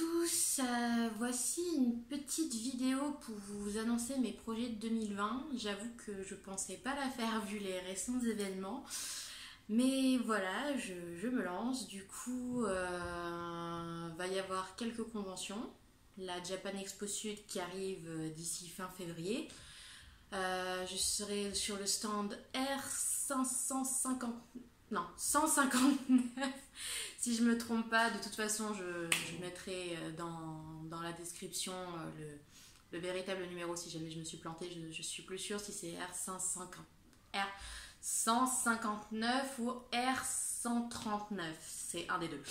tous, voici une petite vidéo pour vous annoncer mes projets de 2020. J'avoue que je pensais pas la faire vu les récents événements. Mais voilà, je me lance. Du coup, va y avoir quelques conventions. La Japan Expo Sud qui arrive d'ici fin février. Je serai sur le stand R550, non, 159, si je me trompe pas. De toute façon, je mettrai dans la description le véritable numéro si jamais je me suis plantée. Je suis plus sûre si c'est R159 ou R139, c'est un des deux.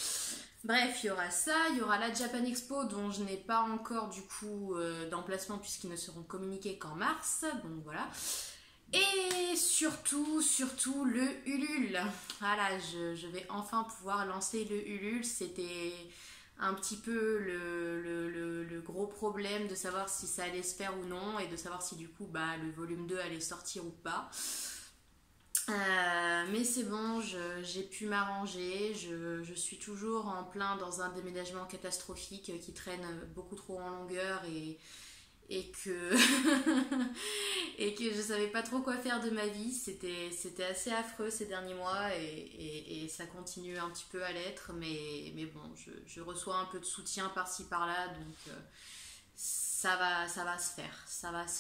Bref, il y aura ça, il y aura la Japan Expo dont je n'ai pas encore du coup d'emplacement puisqu'ils ne seront communiqués qu'en mars, donc voilà. Et surtout le Ulule. Voilà, je vais enfin pouvoir lancer le Ulule. C'était un petit peu le gros problème de savoir si ça allait se faire ou non et de savoir si du coup le volume 2 allait sortir ou pas. Mais c'est bon, j'ai pu m'arranger. Je suis toujours en plein dans un déménagement catastrophique qui traîne beaucoup trop en longueur et que et que je savais pas trop quoi faire de ma vie. C'était assez affreux ces derniers mois et ça continue un petit peu à l'être, mais bon, je reçois un peu de soutien par-ci par-là, donc ça va se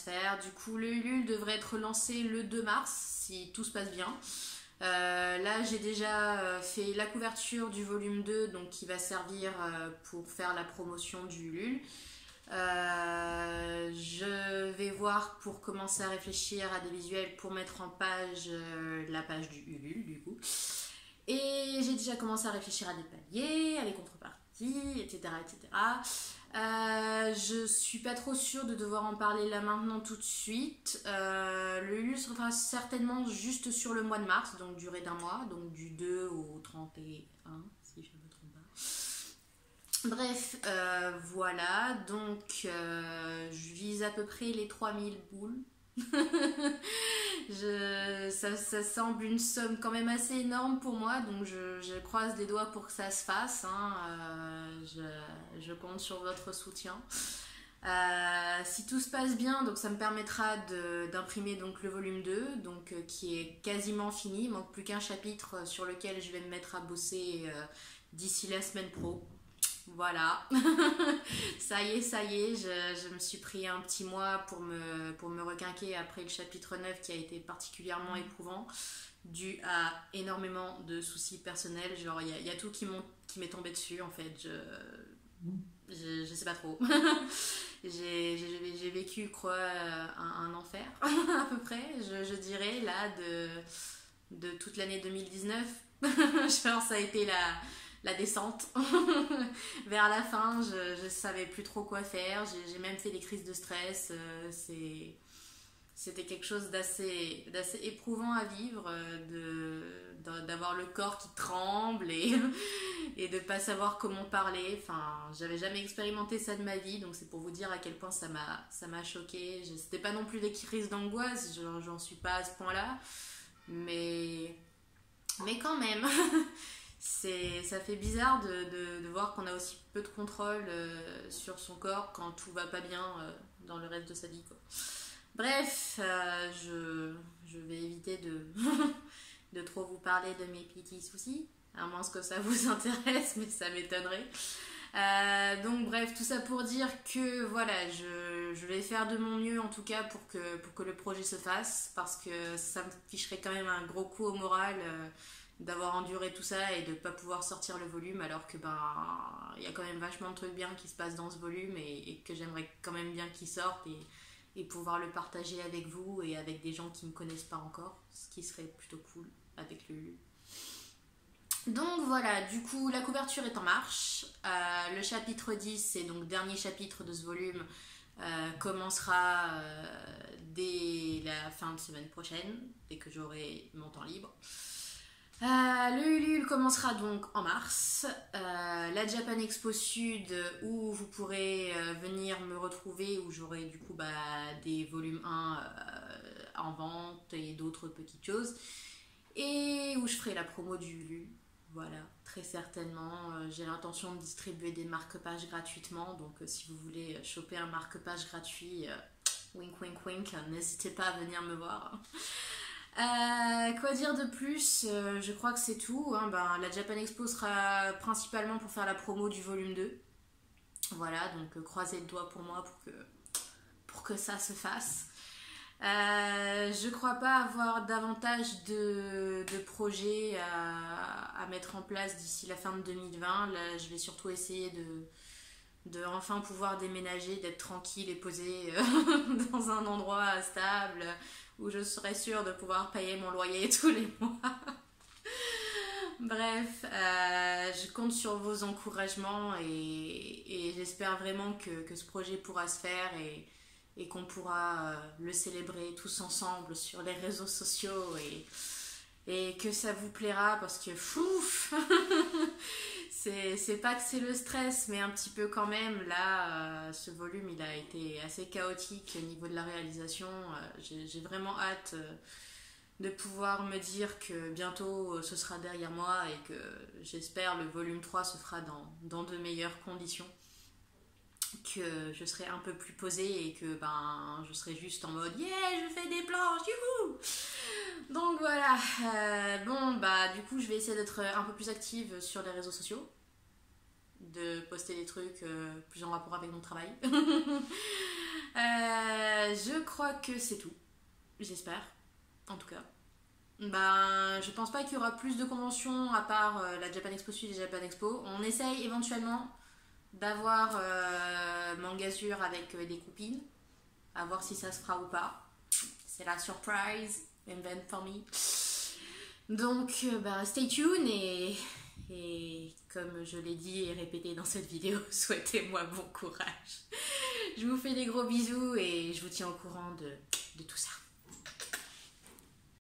faire. Du coup, le Ulule devrait être lancé le 2 mars si tout se passe bien. Là, j'ai déjà fait la couverture du volume 2, donc qui va servir pour faire la promotion du Ulule. Je vais voir pour commencer à réfléchir à des visuels pour mettre en page la page du Ulule du coup. Et j'ai déjà commencé à réfléchir à des paliers, à des contreparties, etc. Je suis pas trop sûre de devoir en parler là maintenant tout de suite. Le Ulule sera certainement juste sur le mois de mars, donc durée d'un mois, donc du 2 au 31 si je ne me trompe pas. Bref, voilà, donc je vise à peu près les 3000 boules. Ça semble une somme quand même assez énorme pour moi, donc je croise les doigts pour que ça se fasse, hein. Je compte sur votre soutien. Si tout se passe bien, donc ça me permettra d'imprimer donc le volume 2, donc qui est quasiment fini. Il manque plus qu'un chapitre sur lequel je vais me mettre à bosser d'ici la semaine pro. Voilà, ça y est, je me suis pris un petit mois pour me requinquer après le chapitre 9 qui a été particulièrement éprouvant, dû à énormément de soucis personnels. Genre, il y a tout qui m'est tombé dessus en fait. Je sais pas trop. J'ai vécu quoi, un enfer à peu près, je dirais, là, de toute l'année 2019. Genre, ça a été la descente. Vers la fin, je savais plus trop quoi faire. J'ai même fait des crises de stress. C'était quelque chose d'assez éprouvant à vivre, d'avoir le corps qui tremble et de pas savoir comment parler. Enfin, j'avais jamais expérimenté ça de ma vie, donc c'est pour vous dire à quel point ça m'a choquée. C'était pas non plus des crises d'angoisse, j'en suis pas à ce point-là, mais quand même. Ça fait bizarre de voir qu'on a aussi peu de contrôle sur son corps quand tout va pas bien dans le reste de sa vie, quoi. Bref, je vais éviter de trop vous parler de mes petits soucis, à moins que ça vous intéresse, mais ça m'étonnerait. Donc bref, tout ça pour dire que voilà, je vais faire de mon mieux en tout cas pour que le projet se fasse, parce que ça me ficherait quand même un gros coup au moral d'avoir enduré tout ça et de pas pouvoir sortir le volume, alors que il y a quand même vachement de trucs bien qui se passent dans ce volume et que j'aimerais quand même bien qu'il sorte et pouvoir le partager avec vous et avec des gens qui me connaissent pas encore, ce qui serait plutôt cool avec le. Donc voilà, du coup la couverture est en marche. Le chapitre 10, c'est donc le dernier chapitre de ce volume, commencera dès la fin de semaine prochaine, dès que j'aurai mon temps libre. Le Ulule commencera donc en mars. La Japan Expo Sud, où vous pourrez venir me retrouver, où j'aurai du coup des volumes 1 en vente et d'autres petites choses, et où je ferai la promo du Ulule. Voilà, très certainement. J'ai l'intention de distribuer des marque-pages gratuitement. Donc si vous voulez choper un marque-page gratuit, wink wink wink, n'hésitez pas à venir me voir. Quoi dire de plus. Je crois que c'est tout. Hein. Ben, la Japan Expo sera principalement pour faire la promo du volume 2. Voilà, donc croisez le doigt pour moi pour que ça se fasse. Je crois pas avoir davantage de projets à mettre en place d'ici la fin de 2020. Là, je vais surtout essayer de enfin pouvoir déménager, d'être tranquille et posée dans un endroit stable où je serai sûre de pouvoir payer mon loyer tous les mois. Bref, je compte sur vos encouragements et j'espère vraiment que ce projet pourra se faire et qu'on pourra le célébrer tous ensemble sur les réseaux sociaux et que ça vous plaira parce que fouf c'est pas que c'est le stress mais un petit peu quand même là ce volume il a été assez chaotique au niveau de la réalisation. J'ai vraiment hâte de pouvoir me dire que bientôt ce sera derrière moi et que j'espère le volume 3 se fera dans de meilleures conditions, que je serai un peu plus posée et que ben je serai juste en mode yeah je fais des planches youhou. Donc voilà, bon bah du coup je vais essayer d'être un peu plus active sur les réseaux sociaux, de poster des trucs plus en rapport avec mon travail. Je crois que c'est tout, j'espère en tout cas. Ben, je pense pas qu'il y aura plus de conventions à part la Japan Expo Sud et Japan Expo. On essaye éventuellement d'avoir Mangazure avec des copines, à voir si ça se fera ou pas. C'est la surprise, invent for me. Donc, ben, stay tuned et comme je l'ai dit et répété dans cette vidéo, souhaitez-moi bon courage. Je vous fais des gros bisous et je vous tiens au courant de tout ça.